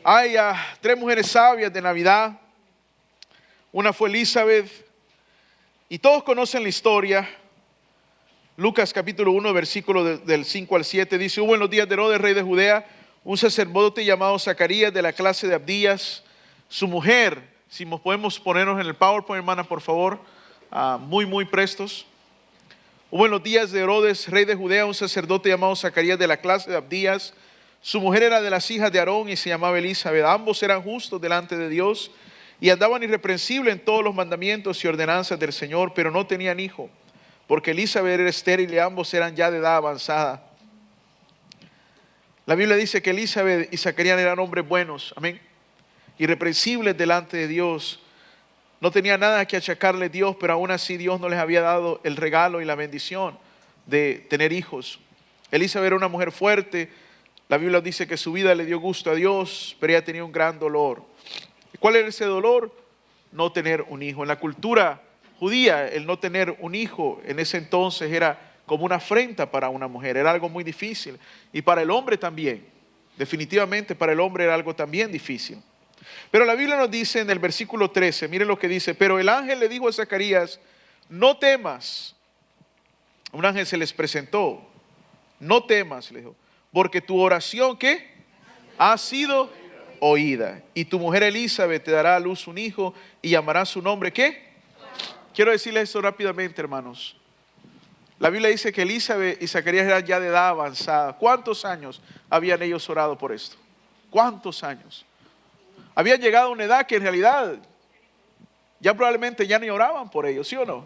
Hay tres mujeres sabias de Navidad. Una fue Elizabeth. Y todos conocen la historia. Lucas capítulo 1, versículo del 5 al 7 dice: hubo en los días de Herodes, rey de Judea, un sacerdote llamado Zacarías, de la clase de Abdías. Su mujer, si nos podemos ponernos en el PowerPoint, hermana, por favor, muy prestos. Hubo en los días de Herodes, rey de Judea, un sacerdote llamado Zacarías, de la clase de Abdías. Su mujer era de las hijas de Aarón y se llamaba Elizabeth. Ambos eran justos delante de Dios y andaban irreprensibles en todos los mandamientos y ordenanzas del Señor, pero no tenían hijo, porque Elizabeth era estéril y ambos eran ya de edad avanzada. La Biblia dice que Elizabeth y Zacarías eran hombres buenos, amén, irreprensibles delante de Dios. No tenía nada que achacarle a Dios, pero aún así Dios no les había dado el regalo y la bendición de tener hijos. Elizabeth era una mujer fuerte. La Biblia dice que su vida le dio gusto a Dios, pero ella tenía un gran dolor. ¿Y cuál era ese dolor? No tener un hijo. En la cultura judía, el no tener un hijo en ese entonces era como una afrenta para una mujer, era algo muy difícil. Y para el hombre también, definitivamente para el hombre era algo también difícil. Pero la Biblia nos dice en el versículo 13, miren lo que dice: pero el ángel le dijo a Zacarías, no temas. Un ángel se les presentó, no temas, le dijo, porque tu oración, ¿qué? Ha sido oída. Y tu mujer Elizabeth te dará a luz un hijo y llamará su nombre, ¿qué? Quiero decirles esto rápidamente, hermanos. La Biblia dice que Elizabeth y Zacarías eran ya de edad avanzada. ¿Cuántos años habían ellos orado por esto? ¿Cuántos años? Habían llegado a una edad que en realidad ya probablemente ya ni oraban por ellos, ¿sí o no?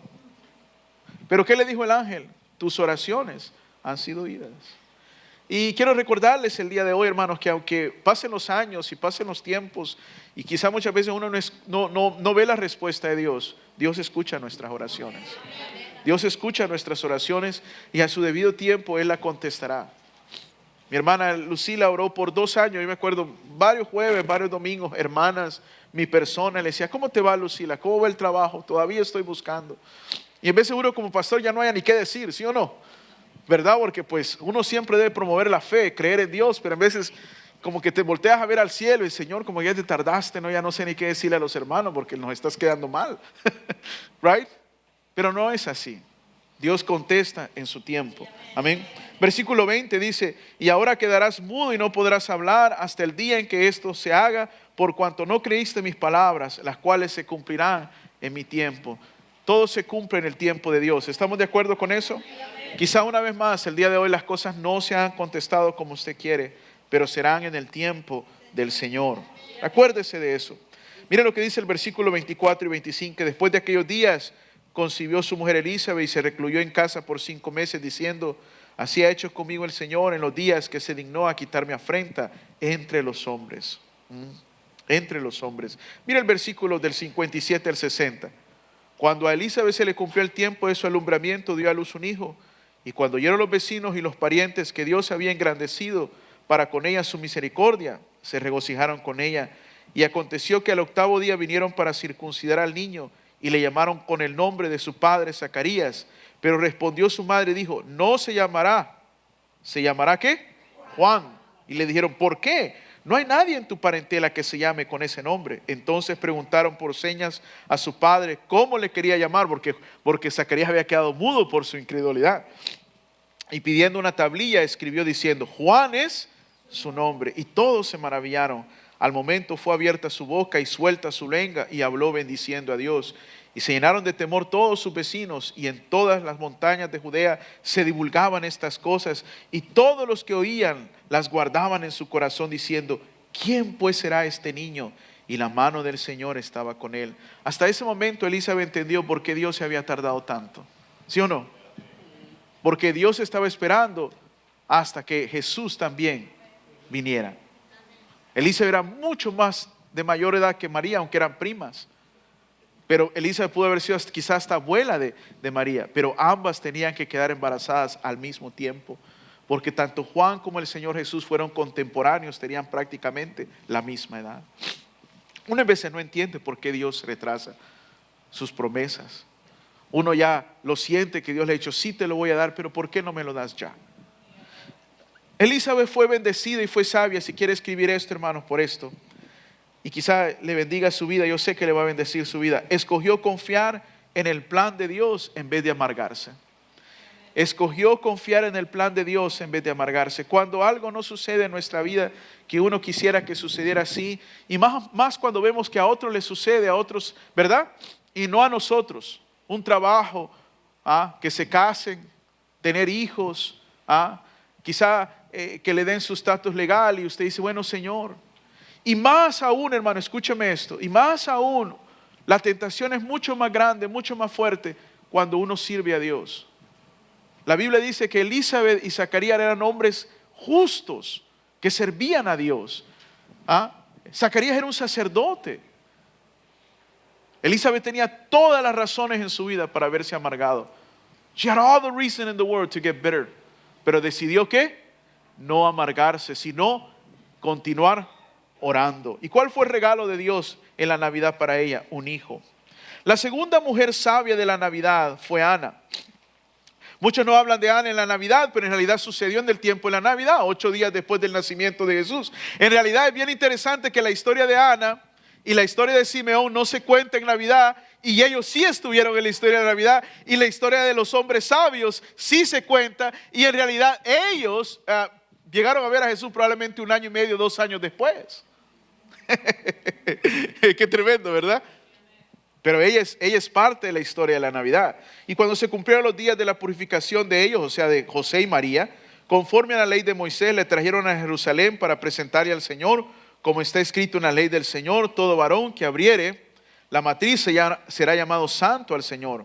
Pero ¿qué le dijo el ángel? Tus oraciones han sido oídas. Y quiero recordarles el día de hoy, hermanos, que aunque pasen los años y pasen los tiempos, y quizá muchas veces uno no ve la respuesta de Dios, Dios escucha nuestras oraciones. Dios escucha nuestras oraciones y a su debido tiempo Él la contestará. Mi hermana Lucila oró por 2 años, yo me acuerdo, varios jueves, varios domingos, hermanas, mi persona, le decía, ¿cómo te va, Lucila? ¿Cómo va el trabajo? Todavía estoy buscando. Y en vez de uno como pastor ya no haya ni qué decir, ¿sí o no? ¿Verdad? Porque pues uno siempre debe promover la fe, creer en Dios, pero en veces como que te volteas a ver al cielo y Señor, como ya te tardaste, ya no sé ni qué decirle a los hermanos porque nos estás quedando mal. Right? Pero no es así. Dios contesta en su tiempo. Amén. Versículo 20 dice: y ahora quedarás mudo y no podrás hablar hasta el día en que esto se haga, por cuanto no creíste mis palabras, las cuales se cumplirán en mi tiempo. Todo se cumple en el tiempo de Dios. ¿Estamos de acuerdo con eso? Quizá una vez más, el día de hoy las cosas no se han contestado como usted quiere, pero serán en el tiempo del Señor. Acuérdese de eso. Mire lo que dice el versículo 24 y 25. Después de aquellos días concibió su mujer Elizabeth y se recluyó en casa por 5 meses, diciendo: así ha hecho conmigo el Señor en los días que se dignó a quitar mi afrenta entre los hombres. Entre los hombres. Mira el versículo del 57 al 60. Cuando a Elizabeth se le cumplió el tiempo de su alumbramiento, dio a luz un hijo. Y cuando oyeron los vecinos y los parientes que Dios había engrandecido para con ella su misericordia, se regocijaron con ella. Y aconteció que al 8º día vinieron para circuncidar al niño y le llamaron con el nombre de su padre Zacarías. Pero respondió su madre y dijo: no se llamará. ¿Se llamará qué? Juan. Y le dijeron: ¿por qué? No hay nadie en tu parentela que se llame con ese nombre. Entonces preguntaron por señas a su padre cómo le quería llamar, porque Zacarías había quedado mudo por su incredulidad. Y pidiendo una tablilla escribió diciendo: Juan es su nombre. Y todos se maravillaron. Al momento fue abierta su boca y suelta su lengua y habló bendiciendo a Dios. Y se llenaron de temor todos sus vecinos, y en todas las montañas de Judea se divulgaban estas cosas, y todos los que oían las guardaban en su corazón diciendo: ¿quién pues será este niño? Y la mano del Señor estaba con él. Hasta ese momento Elizabeth entendió por qué Dios se había tardado tanto. ¿Sí o no? Porque Dios estaba esperando hasta que Jesús también viniera. Elizabeth era mucho más de mayor edad que María, aunque eran primas. Pero Elizabeth pudo haber sido quizás hasta abuela de María, pero ambas tenían que quedar embarazadas al mismo tiempo, porque tanto Juan como el Señor Jesús fueron contemporáneos, tenían prácticamente la misma edad. Una vez no entiende por qué Dios retrasa sus promesas. Uno ya lo siente que Dios le ha dicho: sí te lo voy a dar, pero ¿por qué no me lo das ya? Elizabeth fue bendecida y fue sabia. Si quiere escribir esto, hermanos, por esto. y quizá le bendiga su vida. Yo sé que le va a bendecir su vida. Escogió confiar en el plan de Dios en vez de amargarse. Escogió confiar en el plan de Dios en vez de amargarse. Cuando algo no sucede en nuestra vida que uno quisiera que sucediera así, y más cuando vemos que a otros les sucede, a otros, ¿verdad? Y no a nosotros. Un trabajo, que se casen, tener hijos, quizá que le den su estatus legal y usted dice, bueno, Señor. Y más aún, hermano, escúcheme esto, y más aún, la tentación es mucho más grande, mucho más fuerte cuando uno sirve a Dios. La Biblia dice que Elizabeth y Zacarías eran hombres justos que servían a Dios. Zacarías era un sacerdote. Elizabeth tenía todas las razones en su vida para haberse amargado. She had all the reason in the world to get bitter. Pero decidió ¿qué? No amargarse, sino continuar orando. ¿Y cuál fue el regalo de Dios en la Navidad para ella? Un hijo. La segunda mujer sabia de la Navidad fue Ana. Muchos no hablan de Ana en la Navidad, pero en realidad sucedió en el tiempo de la Navidad, 8 días después del nacimiento de Jesús. En realidad es bien interesante que la historia de Ana y la historia de Simeón no se cuenta en Navidad, y ellos sí estuvieron en la historia de Navidad, y la historia de los hombres sabios sí se cuenta, y en realidad ellos llegaron a ver a Jesús probablemente 1 año y medio, 2 años después. Qué tremendo, ¿verdad? Pero ella es parte de la historia de la Navidad. Y cuando se cumplieron los días de la purificación de ellos, o sea, de José y María, conforme a la ley de Moisés, le trajeron a Jerusalén para presentarle al Señor, como está escrito en la ley del Señor: todo varón que abriere la matriz será llamado santo al Señor.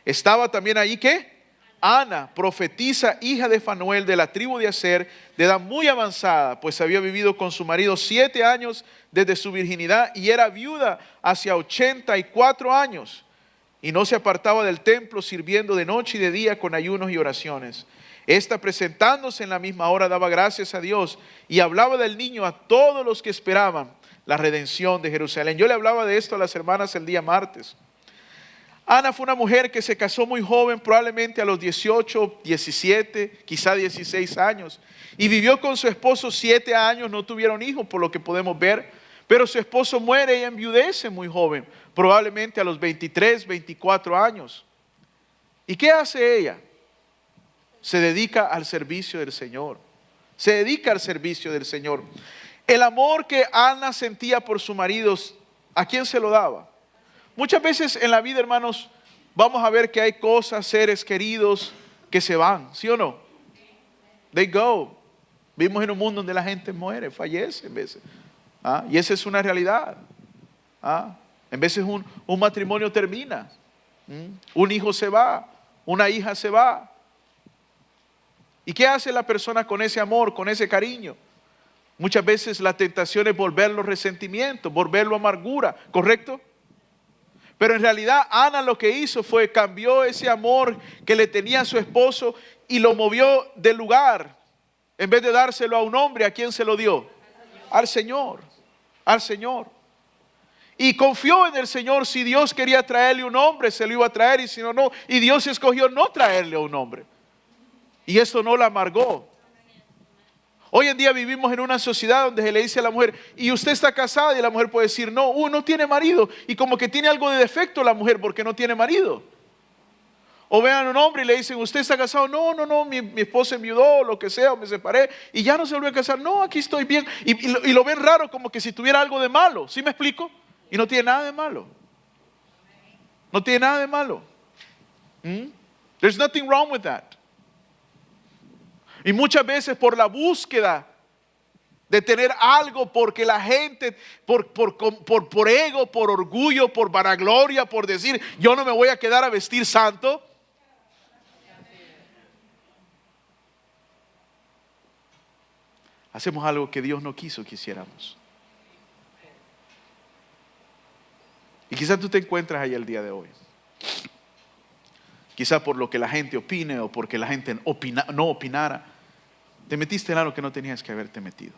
Estaba también ahí, ¿qué? Ana, profetisa, hija de Fanuel, de la tribu de Aser, de edad muy avanzada, pues había vivido con su marido 7 años desde su virginidad, y era viuda hacia 84 años, y no se apartaba del templo, sirviendo de noche y de día con ayunos y oraciones. Esta, presentándose en la misma hora, daba gracias a Dios y hablaba del niño a todos los que esperaban la redención de Jerusalén. Yo le hablaba de esto a las hermanas el día martes. Ana fue una mujer que se casó muy joven, probablemente a los 18, 17, quizá 16 años. Y vivió con su esposo 7 años, no tuvieron hijos por lo que podemos ver. Pero su esposo muere y enviudece muy joven, probablemente a los 23, 24 años. ¿Y qué hace ella? Se dedica al servicio del Señor. Se dedica al servicio del Señor. El amor que Ana sentía por su marido, ¿a quién se lo daba? Muchas veces en la vida, hermanos, vamos a ver que hay cosas, seres queridos que se van, ¿sí o no? They go. Vivimos en un mundo donde la gente muere, fallece en veces. Y esa es una realidad. En veces un matrimonio termina. Un hijo se va, una hija se va. ¿Y qué hace la persona con ese amor, con ese cariño? Muchas veces la tentación es volverlo resentimiento, volverlo amargura, ¿correcto? Pero en realidad Ana lo que hizo fue cambió ese amor que le tenía a su esposo y lo movió del lugar. En vez de dárselo a un hombre, ¿a quién se lo dio? Al Señor, al Señor. Y confió en el Señor. Si Dios quería traerle un hombre, se lo iba a traer, y si no, no. Y Dios escogió no traerle a un hombre. Y esto no la amargó. Hoy en día vivimos en una sociedad donde se le dice a la mujer, y usted está casada, y la mujer puede decir, no, no tiene marido, y como que tiene algo de defecto la mujer porque no tiene marido. O vean a un hombre y le dicen, ¿usted está casado? No, mi esposa enviudó, lo que sea, o me separé, y ya no se volvió a casar. No, aquí estoy bien. Y lo ven raro, como que si tuviera algo de malo. ¿Sí me explico? Y no tiene nada de malo. No tiene nada de malo. There's nothing wrong with that. Y muchas veces por la búsqueda de tener algo, porque la gente, por ego, por orgullo, por vanagloria, por decir, yo no me voy a quedar a vestir santo. Hacemos algo que Dios no quiso que hiciéramos. Y quizás tú te encuentras ahí el día de hoy. Quizás por lo que la gente opine o porque la gente no opinara, te metiste en algo que no tenías que haberte metido.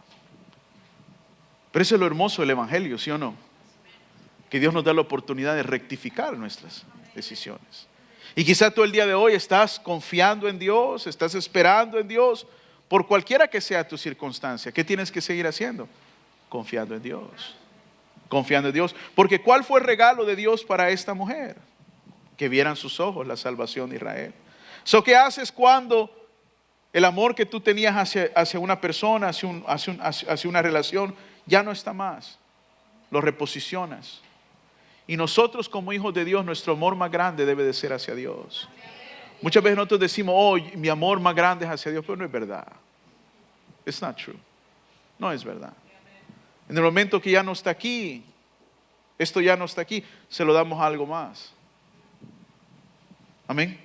Pero eso es lo hermoso del Evangelio, ¿sí o no? Que Dios nos da la oportunidad de rectificar nuestras decisiones. Y quizás tú el día de hoy estás confiando en Dios, estás esperando en Dios, por cualquiera que sea tu circunstancia. ¿Qué tienes que seguir haciendo? Confiando en Dios. confiando en Dios. Porque ¿cuál fue el regalo de Dios para esta mujer? Que vieran sus ojos la salvación de Israel. ¿Qué haces cuando el amor que tú tenías hacia una persona, hacia una relación, ya no está más? Lo reposicionas. Y nosotros como hijos de Dios, nuestro amor más grande debe de ser hacia Dios. Muchas veces nosotros decimos, oh, mi amor más grande es hacia Dios, pero no es verdad. It's not true. No es verdad. En el momento que ya no está aquí, esto ya no está aquí, se lo damos a algo más. Amén.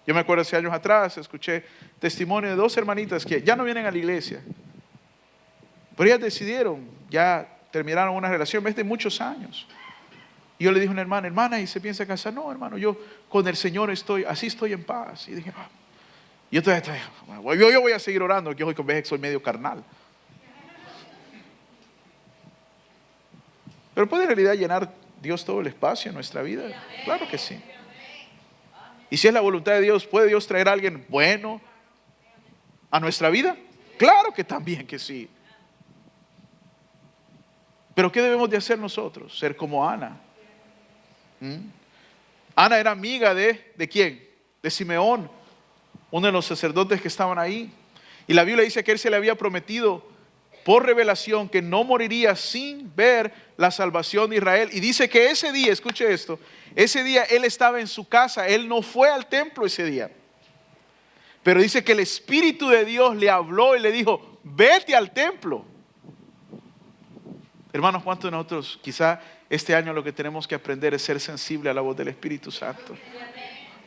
Yo me acuerdo hace años atrás, escuché testimonio de 2 hermanitas que ya no vienen a la iglesia. Pero ellas decidieron, ya terminaron una relación en vez de muchos años. Y yo le dije a una hermana, ¿y se piensa casar? No, hermano, yo con el Señor así estoy en paz. Y dije, yo voy a seguir orando, que hoy con vez soy medio carnal. Pero ¿puede en realidad llenar Dios todo el espacio en nuestra vida? Claro que sí. Y si es la voluntad de Dios, ¿puede Dios traer a alguien bueno a nuestra vida? Claro que también que sí. Pero ¿qué debemos de hacer nosotros? Ser como Ana. Ana era amiga ¿de quién? De Simeón, uno de los sacerdotes que estaban ahí. Y la Biblia dice que él se le había prometido por revelación que no moriría sin ver la salvación de Israel. Y dice que ese día, escuche esto, ese día él estaba en su casa, él no fue al templo ese día. Pero dice que el Espíritu de Dios le habló y le dijo, vete al templo. Hermanos, ¿cuántos de nosotros quizá este año lo que tenemos que aprender es ser sensible a la voz del Espíritu Santo?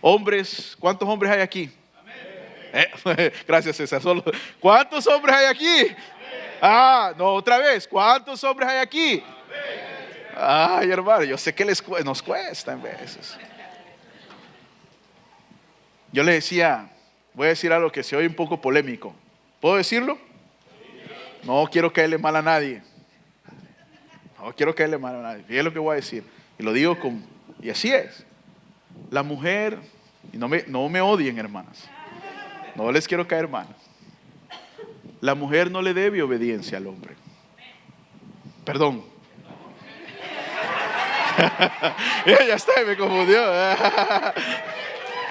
Hombres, ¿cuántos hombres hay aquí? Gracias, César. ¿Cuántos hombres hay aquí? No, otra vez. ¿Cuántos hombres hay aquí? Ay, hermano, yo sé que nos cuesta en veces. Yo le decía, voy a decir algo que se oye un poco polémico. ¿Puedo decirlo? No quiero caerle mal a nadie. No quiero caerle mal a nadie. Fíjate lo que voy a decir. Y lo digo y así es. La mujer, y no me odien, hermanas. No les quiero caer mal. La mujer no le debe obediencia al hombre. Perdón. Ya está, me confundió.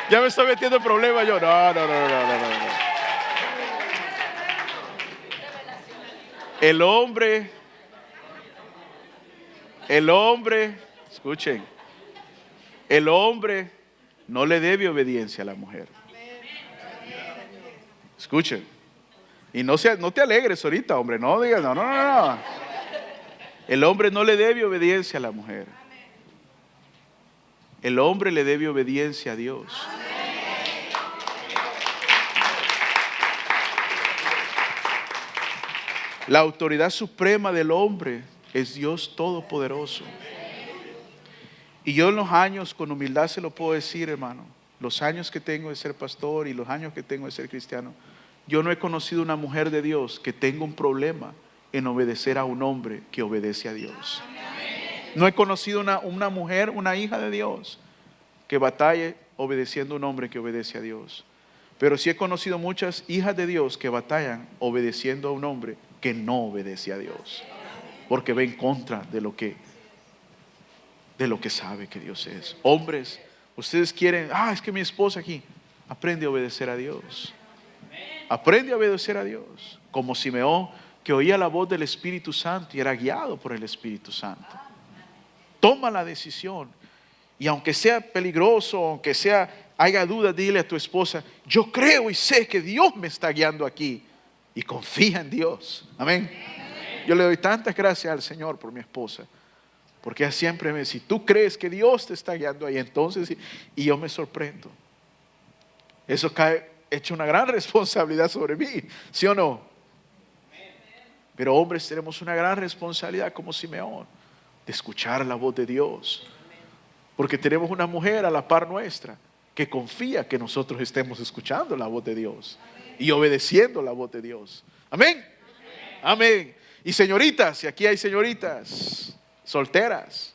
Ya me estoy metiendo en problemas yo. No. El hombre, escuchen, el hombre no le debe obediencia a la mujer. Escuchen. Y no te alegres ahorita, hombre. No digas, no. El hombre no le debe obediencia a la mujer. El hombre le debe obediencia a Dios. La autoridad suprema del hombre es Dios Todopoderoso. Y yo en los años, con humildad se lo puedo decir, hermano, los años que tengo de ser pastor y los años que tengo de ser cristiano, yo no he conocido una mujer de Dios que tenga un problema en obedecer a un hombre que obedece a Dios. No he conocido una mujer, una hija de Dios, que batalle obedeciendo a un hombre que obedece a Dios. Pero sí he conocido muchas hijas de Dios que batallan obedeciendo a un hombre que no obedece a Dios, porque va en contra de lo que sabe que Dios es. Hombres, ustedes quieren, es que mi esposa aquí, aprende a obedecer a Dios. Aprende a obedecer a Dios, como Simeón, que oía la voz del Espíritu Santo y era guiado por el Espíritu Santo. Toma la decisión, y aunque sea peligroso, aunque haya dudas, dile a tu esposa, yo creo y sé que Dios me está guiando aquí, y confía en Dios. Amén. Yo le doy tantas gracias al Señor por mi esposa, porque ella siempre me dice, si tú crees que Dios te está guiando ahí, entonces, y yo me sorprendo. Eso echa una gran responsabilidad sobre mí, ¿sí o no? Pero hombres, tenemos una gran responsabilidad como Simeón, de escuchar la voz de Dios, porque tenemos una mujer a la par nuestra que confía que nosotros estemos escuchando la voz de Dios y obedeciendo la voz de Dios. Amén. Amén. Y señoritas, si aquí hay señoritas solteras,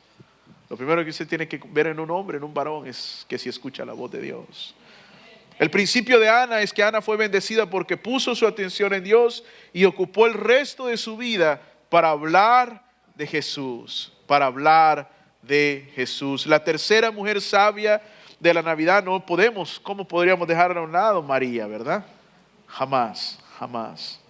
lo primero que usted tiene que ver en un hombre, en un varón, es que si escucha la voz de Dios. El principio de Ana es que Ana fue bendecida porque puso su atención en Dios y ocupó el resto de su vida para hablar de Jesús, para hablar de Jesús. La tercera mujer sabia de la Navidad, ¿cómo podríamos dejarla a un lado? María, ¿verdad? Jamás, jamás.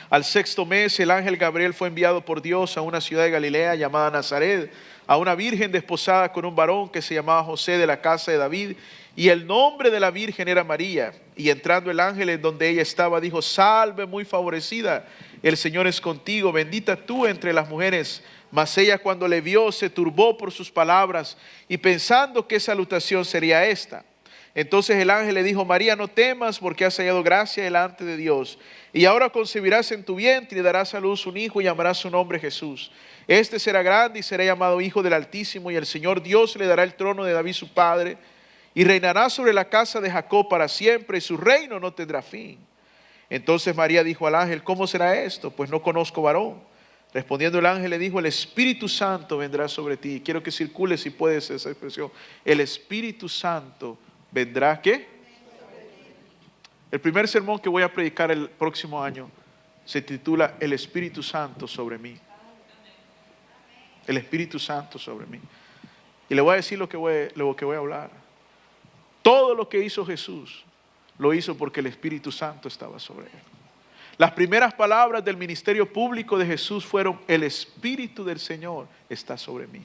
Al sexto mes, el ángel Gabriel fue enviado por Dios a una ciudad de Galilea llamada Nazaret, a una virgen desposada con un varón que se llamaba José, de la casa de David, y el nombre de la virgen era María. Y entrando el ángel en donde ella estaba, dijo: salve, muy favorecida, el Señor es contigo, bendita tú entre las mujeres. Mas ella, cuando le vio, se turbó por sus palabras, y pensando qué salutación sería esta. Entonces el ángel le dijo: María, no temas, porque has hallado gracia delante de Dios. Y ahora concebirás en tu vientre y darás a luz un hijo, y llamarás su nombre Jesús. Este será grande y será llamado Hijo del Altísimo, y el Señor Dios le dará el trono de David su padre, y reinará sobre la casa de Jacob para siempre, y su reino no tendrá fin. Entonces María dijo al ángel: ¿cómo será esto? Pues no conozco varón. Respondiendo el ángel le dijo: el Espíritu Santo vendrá sobre ti. Quiero que circule, si puedes, esa expresión. El Espíritu Santo vendrá, ¿qué? El primer sermón que voy a predicar el próximo año se titula El Espíritu Santo sobre mí. El Espíritu Santo sobre mí. Y le voy a decir lo que voy a hablar. Todo lo que hizo Jesús lo hizo porque el Espíritu Santo estaba sobre él. Las primeras palabras del ministerio público de Jesús fueron: el Espíritu del Señor está sobre mí.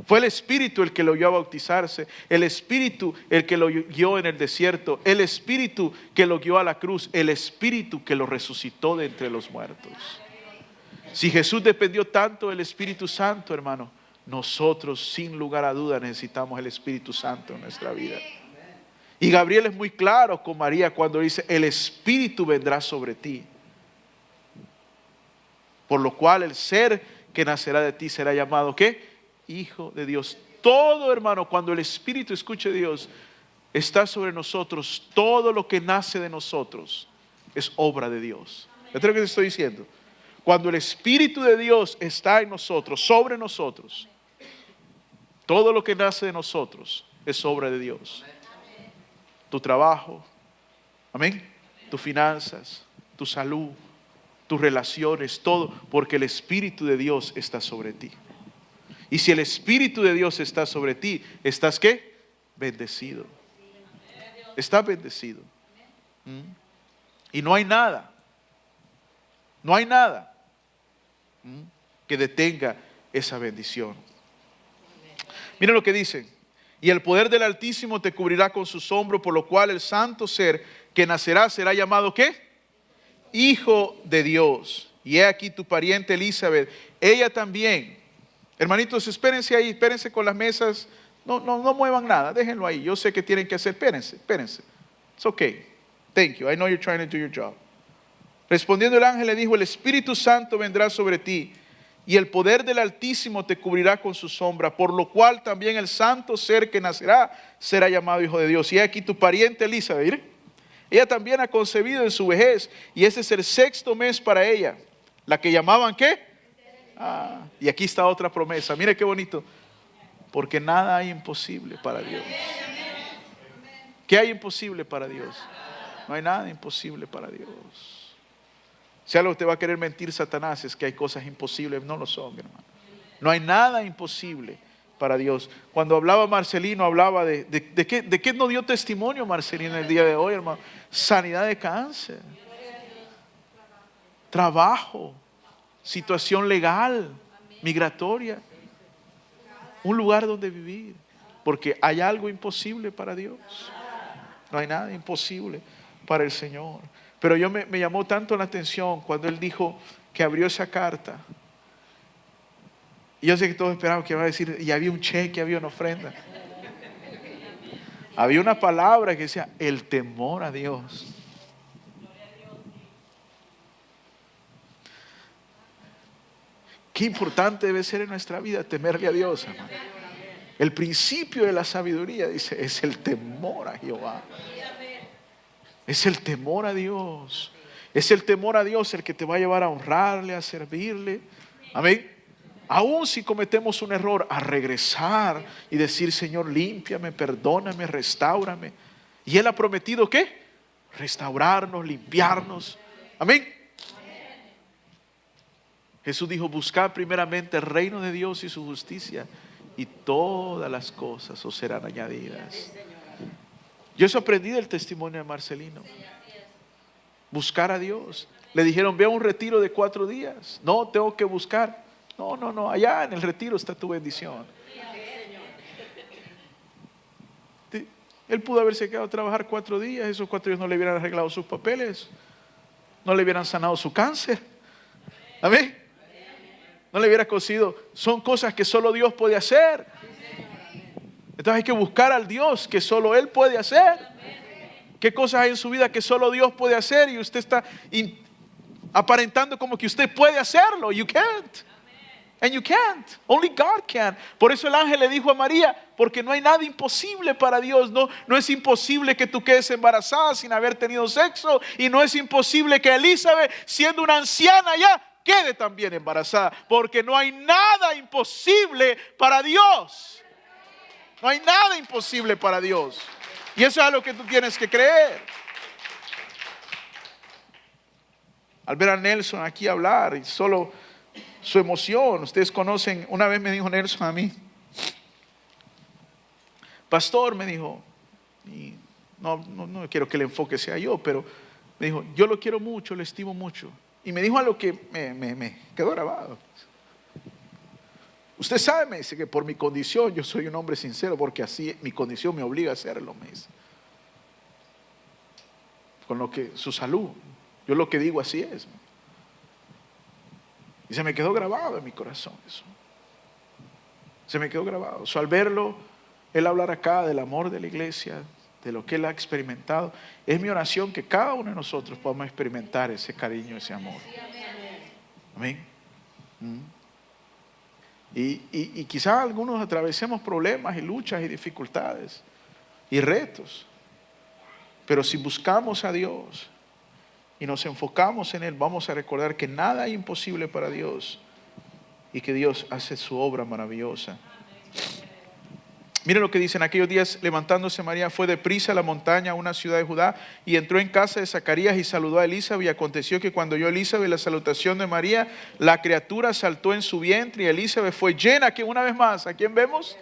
Fue el Espíritu el que lo guió a bautizarse, el Espíritu el que lo guió en el desierto, el Espíritu que lo guió a la cruz, el Espíritu que lo resucitó de entre los muertos. Si Jesús dependió tanto del Espíritu Santo, hermano, nosotros sin lugar a duda necesitamos el Espíritu Santo en nuestra vida. Y Gabriel es muy claro con María cuando dice: el Espíritu vendrá sobre ti, por lo cual el ser que nacerá de ti será llamado, ¿qué? Hijo de Dios. Todo, hermano, cuando el Espíritu, escuche, Dios está sobre nosotros, todo lo que nace de nosotros es obra de Dios. ¿Esto es lo que te estoy diciendo? Cuando el Espíritu de Dios está en nosotros, sobre nosotros, todo lo que nace de nosotros es obra de Dios. Tu trabajo, amén, tus finanzas, tu salud, tus relaciones, todo, porque el Espíritu de Dios está sobre ti. Y si el Espíritu de Dios está sobre ti, ¿estás qué? Bendecido. Estás bendecido. Y no hay nada que detenga esa bendición. Miren lo que dice: y el poder del Altísimo te cubrirá con su sombra, por lo cual el santo ser que nacerá será llamado, ¿qué? Hijo de Dios. Y he aquí tu pariente Elizabeth, ella también. Hermanitos, espérense ahí, espérense con las mesas, no muevan nada, déjenlo ahí. Yo sé que tienen que hacer, espérense. It's okay. Thank you. I know you're trying to do your job. Respondiendo el ángel le dijo: el Espíritu Santo vendrá sobre ti, y el poder del Altísimo te cubrirá con su sombra, por lo cual también el santo ser que nacerá será llamado Hijo de Dios. Y aquí tu pariente Elizabeth, ella también ha concebido en su vejez, y ese es el sexto mes para ella, la que llamaban, ¿qué? Y aquí está otra promesa. Mire qué bonito. Porque nada hay imposible para Dios. ¿Qué hay imposible para Dios? No hay nada imposible para Dios. Si algo te va a querer mentir Satanás es que hay cosas imposibles. No lo son, hermano. No hay nada imposible para Dios. Cuando hablaba Marcelino, hablaba de qué no dio testimonio Marcelino el día de hoy, hermano. Sanidad de cáncer, trabajo, situación legal, migratoria, un lugar donde vivir. Porque hay algo imposible para Dios. No hay nada imposible para el Señor. Pero me llamó tanto la atención cuando él dijo que abrió esa carta. Y yo sé que todos esperaban que iba a decir, y había un cheque, había una ofrenda. Había una palabra que decía: el temor a Dios. Qué importante debe ser en nuestra vida temerle a Dios, hermano. El principio de la sabiduría, dice, es el temor a Jehová. Es el temor a Dios. Es el temor a Dios el que te va a llevar a honrarle, a servirle. Amén. Aún si cometemos un error, a regresar y decir: Señor, límpiame, perdóname, restáurame. Y Él ha prometido, ¿qué? Restaurarnos, limpiarnos. Amén. Jesús dijo, buscad primeramente el reino de Dios y su justicia, y todas las cosas os serán añadidas. Yo eso aprendí del testimonio de Marcelino. Buscar a Dios. Le dijeron, ve a un retiro de 4 días. No, tengo que buscar. No, allá en el retiro está tu bendición. Él pudo haberse quedado a trabajar 4 días. Esos 4 días no le hubieran arreglado sus papeles, no le hubieran sanado su cáncer. Amén. No le hubiera cosido. Son cosas que solo Dios puede hacer. Entonces hay que buscar al Dios que solo Él puede hacer. ¿Qué cosas hay en su vida que solo Dios puede hacer? Y usted está aparentando como que usted puede hacerlo. You can't. And you can't. Only God can. Por eso el ángel le dijo a María, porque no hay nada imposible para Dios. No es imposible que tú quedes embarazada sin haber tenido sexo. Y no es imposible que Elizabeth, siendo una anciana ya, quede también embarazada. Porque no hay nada imposible para Dios. No hay nada imposible para Dios. Y eso es lo que tú tienes que creer. Al ver a Nelson aquí hablar y solo su emoción, ustedes conocen, una vez me dijo Nelson a mí, pastor, me dijo, y no quiero que el enfoque sea yo, pero me dijo, yo lo quiero mucho, lo estimo mucho. Y me dijo algo que me quedó grabado. Usted sabe, me dice, que por mi condición yo soy un hombre sincero, porque así mi condición me obliga a hacerlo, me dice. Con lo que su salud, yo lo que digo así es. Y se me quedó grabado en mi corazón eso. Se me quedó grabado. Al verlo, él hablar acá del amor de la iglesia, de lo que él ha experimentado, es mi oración que cada uno de nosotros podamos experimentar ese cariño, ese amor. Amén. Y quizás algunos atravesemos problemas y luchas y dificultades y retos. Pero si buscamos a Dios y nos enfocamos en Él, vamos a recordar que nada es imposible para Dios y que Dios hace su obra maravillosa. Miren lo que dice: en aquellos días, levantándose María, fue deprisa a la montaña, a una ciudad de Judá, y entró en casa de Zacarías y saludó a Elizabeth. Y aconteció que cuando oyó Elizabeth la salutación de María, la criatura saltó en su vientre y Elizabeth fue llena. Que una vez más, ¿a quién vemos?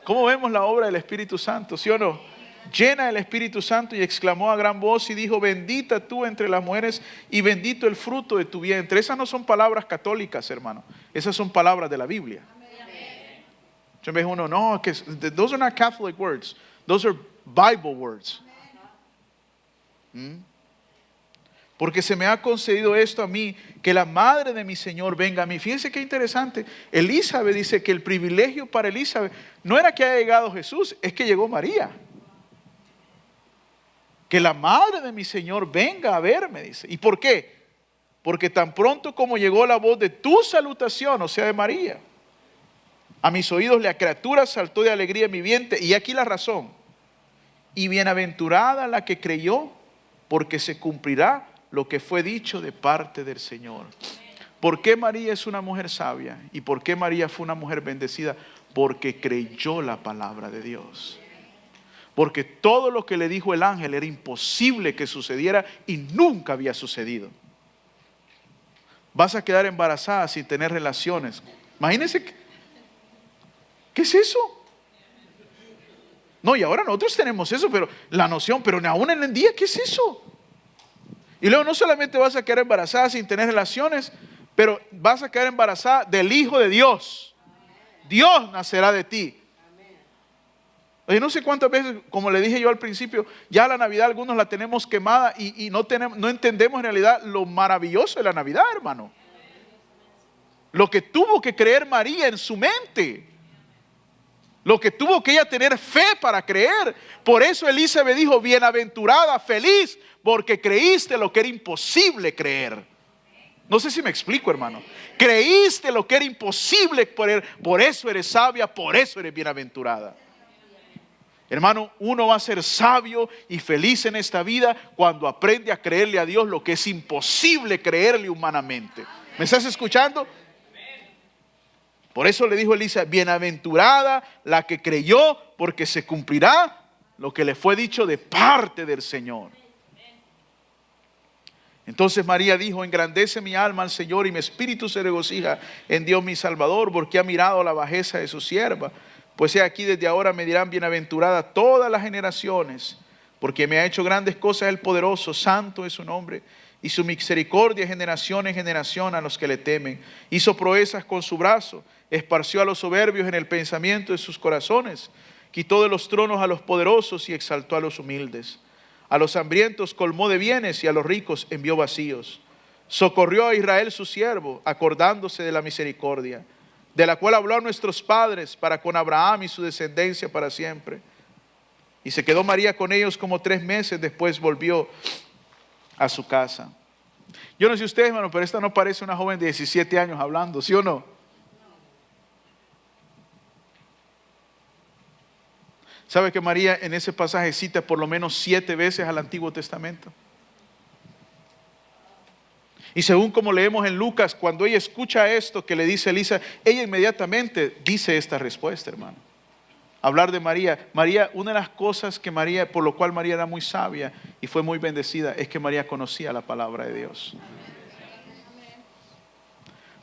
¿Cómo vemos la obra del Espíritu Santo? ¿Sí o no? Llena del Espíritu Santo, y exclamó a gran voz y dijo: bendita tú entre las mujeres y bendito el fruto de tu vientre. Esas no son palabras católicas, hermano. Esas son palabras de la Biblia. Yo me dijo uno, no, que those are not Catholic words. Those are Bible words. Porque se me ha concedido esto a mí, que la madre de mi Señor venga a mí. Fíjense qué interesante. Elizabeth dice que el privilegio para Elizabeth no era que haya llegado Jesús, es que llegó María. Que la madre de mi Señor venga a verme, dice. ¿Y por qué? Porque tan pronto como llegó la voz de tu salutación, o sea, de María, a mis oídos la criatura saltó de alegría en mi vientre. Y aquí la razón. Y bienaventurada la que creyó, porque se cumplirá lo que fue dicho de parte del Señor. ¿Por qué María es una mujer sabia? ¿Y por qué María fue una mujer bendecida? Porque creyó la palabra de Dios. Porque todo lo que le dijo el ángel era imposible que sucediera y nunca había sucedido. Vas a quedar embarazada sin tener relaciones. Imagínense. ¿Qué es eso? No, y ahora nosotros tenemos eso, pero la noción, pero aún en el día, ¿qué es eso? Y luego no solamente vas a quedar embarazada sin tener relaciones, pero vas a quedar embarazada del Hijo de Dios. Dios nacerá de ti. Oye, no sé cuántas veces, como le dije yo al principio, ya la Navidad algunos la tenemos quemada y no entendemos en realidad lo maravilloso de la Navidad, hermano. Lo que tuvo que creer María en su mente. Lo que tuvo que ella tener fe para creer. Por eso Elizabeth dijo: bienaventurada, feliz, porque creíste lo que era imposible creer. No sé si me explico, hermano. Creíste lo que era imposible creer. Por eso eres sabia, por eso eres bienaventurada. Hermano, uno va a ser sabio y feliz en esta vida cuando aprende a creerle a Dios lo que es imposible creerle humanamente. ¿Me estás escuchando? Por eso le dijo Elisa: bienaventurada la que creyó, porque se cumplirá lo que le fue dicho de parte del Señor. Entonces María dijo: engrandece mi alma al Señor y mi espíritu se regocija en Dios mi Salvador, porque ha mirado la bajeza de su sierva. Pues he aquí, desde ahora me dirán bienaventurada todas las generaciones, porque me ha hecho grandes cosas el poderoso, santo es su nombre, y su misericordia generación en generación a los que le temen. Hizo proezas con su brazo, esparció a los soberbios en el pensamiento de sus corazones, quitó de los tronos a los poderosos y exaltó a los humildes. A los hambrientos colmó de bienes y a los ricos envió vacíos. Socorrió a Israel su siervo, acordándose de la misericordia, de la cual habló a nuestros padres para con Abraham y su descendencia para siempre. Y se quedó María con ellos como 3 meses, después volvió a su casa. Yo no sé ustedes, hermano, pero esta no parece una joven de 17 años hablando, ¿sí o no? ¿Sabe que María en ese pasaje cita por lo menos 7 veces al Antiguo Testamento? Y según como leemos en Lucas, cuando ella escucha esto que le dice Elisa, ella inmediatamente dice esta respuesta, hermano. Hablar de María. María, una de las cosas que María, por lo cual María era muy sabia y fue muy bendecida, es que María conocía la palabra de Dios.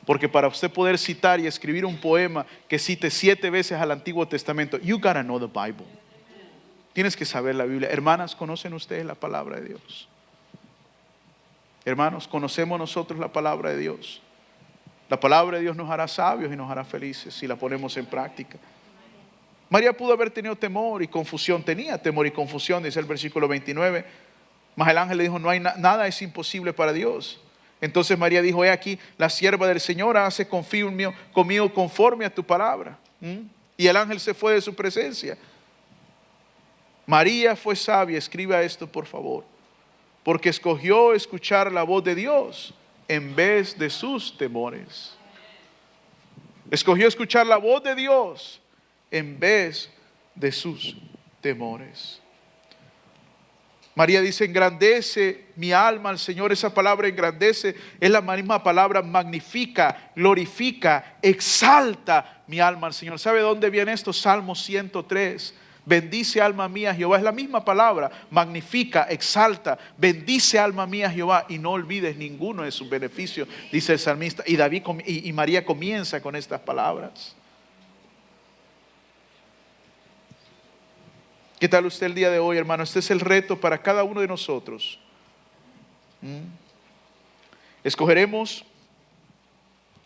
Porque para usted poder citar y escribir un poema que cite 7 veces al Antiguo Testamento, you gotta know the Bible. Tienes que saber la Biblia. Hermanas, ¿conocen ustedes la palabra de Dios? Hermanos, ¿conocemos nosotros la palabra de Dios? La palabra de Dios nos hará sabios y nos hará felices si la ponemos en práctica. María pudo haber tenido temor y confusión. Tenía temor y confusión, dice el versículo 29. Mas el ángel le dijo: no hay nada es imposible para Dios. Entonces María dijo: he aquí, la sierva del Señor, hace conmigo conforme a tu palabra. Y el ángel se fue de su presencia. María fue sabia, escriba esto por favor, porque escogió escuchar la voz de Dios en vez de sus temores. Escogió escuchar la voz de Dios en vez de sus temores. María dice: engrandece mi alma al Señor. Esa palabra engrandece es la misma palabra magnifica, glorifica, exalta mi alma al Señor. ¿Sabe dónde viene esto? Salmo 103. Bendice alma mía Jehová. Es la misma palabra, magnifica, exalta. Bendice alma mía Jehová y no olvides ninguno de sus beneficios, dice el salmista. Y María comienza con estas palabras. ¿Qué tal usted el día de hoy, hermano? Este es el reto para cada uno de nosotros. Escogeremos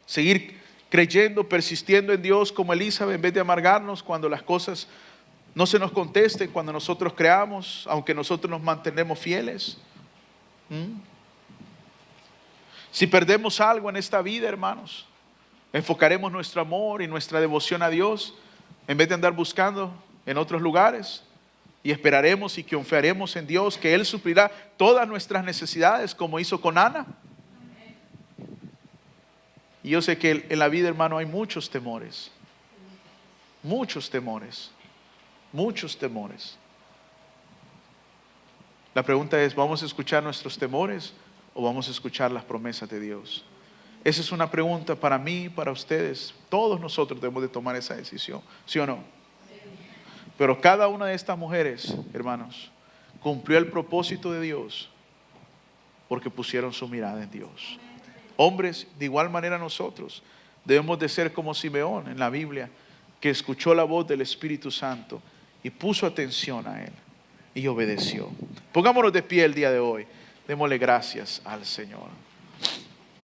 seguir creyendo, persistiendo en Dios como Elizabeth, en vez de amargarnos cuando las cosas no se nos contesten, cuando nosotros creamos, aunque nosotros nos mantenemos fieles. Si perdemos algo en esta vida, hermanos, enfocaremos nuestro amor y nuestra devoción a Dios en vez de andar buscando en otros lugares. Y esperaremos y confiaremos en Dios, que Él suplirá todas nuestras necesidades, como hizo con Ana. Y yo sé que en la vida, hermano, hay muchos temores. Muchos temores. Muchos temores. La pregunta es: ¿vamos a escuchar nuestros temores o vamos a escuchar las promesas de Dios? Esa es una pregunta para mí, para ustedes. Todos nosotros debemos de tomar esa decisión, ¿sí o no? Pero cada una de estas mujeres, hermanos, cumplió el propósito de Dios porque pusieron su mirada en Dios. Hombres, de igual manera nosotros debemos de ser como Simeón en la Biblia, que escuchó la voz del Espíritu Santo y puso atención a Él y obedeció. Pongámonos de pie el día de hoy. Démosle gracias al Señor.